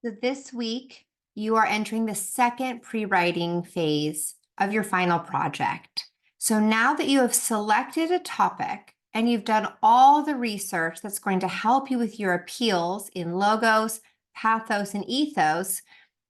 So this week, you are entering the second pre-writing phase of your final project. So now that you have selected a topic and you've done all the research that's going to help you with your appeals in logos, pathos, and ethos,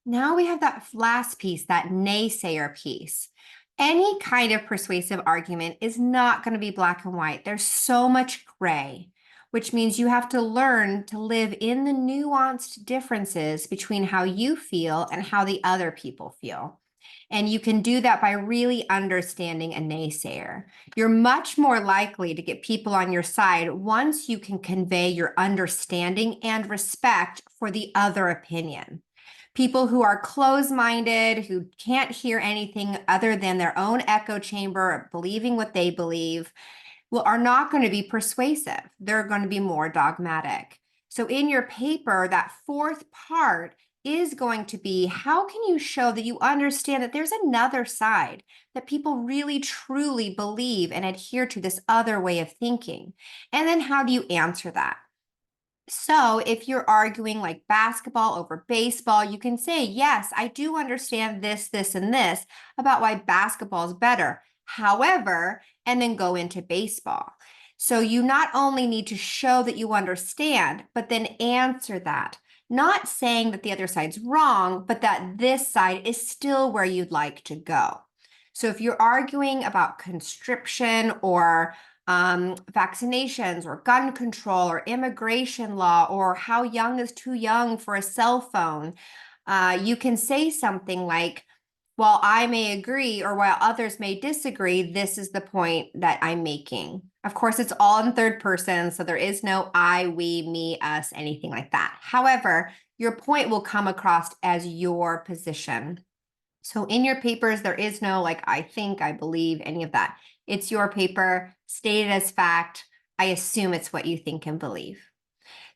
now we have that last piece, that naysayer piece. Any kind of persuasive argument is not going to be black and white. There's so much gray, which means you have to learn to live in the nuanced differences between how you feel and how the other people feel. And you can do that by really understanding a naysayer. You're much more likely to get people on your side once you can convey your understanding and respect for the other opinion. People who are closed-minded, who can't hear anything other than their own echo chamber, believing what they believe, are not going to be persuasive. They're going to be more dogmatic. So in your paper, that fourth part is going to be, how can you show that you understand that there's another side, that people really truly believe and adhere to this other way of thinking? And then how do you answer that? So if you're arguing like basketball over baseball, you can say, yes, I do understand this, this, and this about why basketball is better. However, and then go into baseball. So you not only need to show that you understand, but then answer that. Not saying that the other side's wrong, but that this side is still where you'd like to go. So if you're arguing about conscription or vaccinations or gun control or immigration law or how young is too young for a cell phone, you can say something like, while I may agree or while others may disagree, this is the point that I'm making. Of course, it's all in third person, so there is no I, we, me, us, anything like that. However, your point will come across as your position. So in your papers, there is no like, I think, I believe, any of that. It's your paper, stated as fact. I assume it's what you think and believe.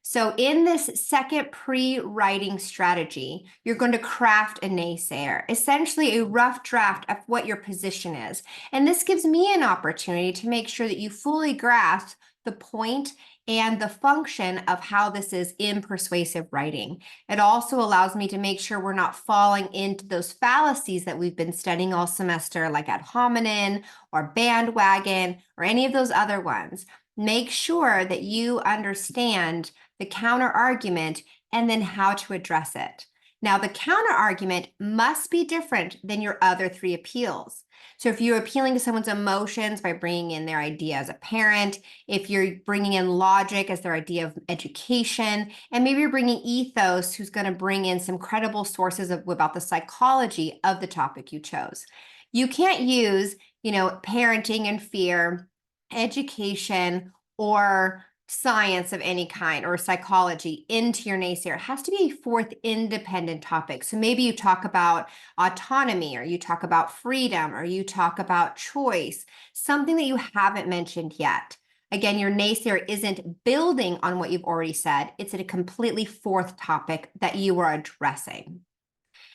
So in this second pre-writing strategy, you're going to craft a naysayer, essentially a rough draft of what your position is. And this gives me an opportunity to make sure that you fully grasp the point and the function of how this is in persuasive writing. It also allows me to make sure we're not falling into those fallacies that we've been studying all semester, like ad hominem or bandwagon or any of those other ones. Make sure that you understand the counter argument and then how to address it. Now, the counter argument must be different than your other three appeals. So if you're appealing to someone's emotions by bringing in their idea as a parent, if you're bringing in logic as their idea of education, and maybe you're bringing ethos, who's going to bring in some credible sources about the psychology of the topic you chose. You can't use, parenting and fear, education, or science of any kind or psychology into your naysayer. It has to be a fourth independent topic. So maybe you talk about autonomy, or you talk about freedom, or you talk about choice, something that you haven't mentioned yet. Again, your naysayer isn't building on what you've already said. It's a completely fourth topic that you are addressing.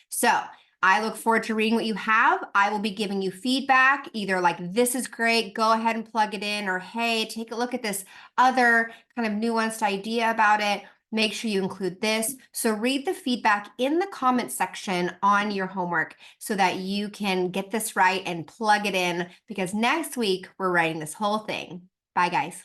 So I look forward to reading what you have. I will be giving you feedback, either like, this is great, go ahead and plug it in, or hey, take a look at this other kind of nuanced idea about it. Make sure you include this. So read the feedback in the comment section on your homework so that you can get this right and plug it in, because next week we're writing this whole thing. Bye, guys.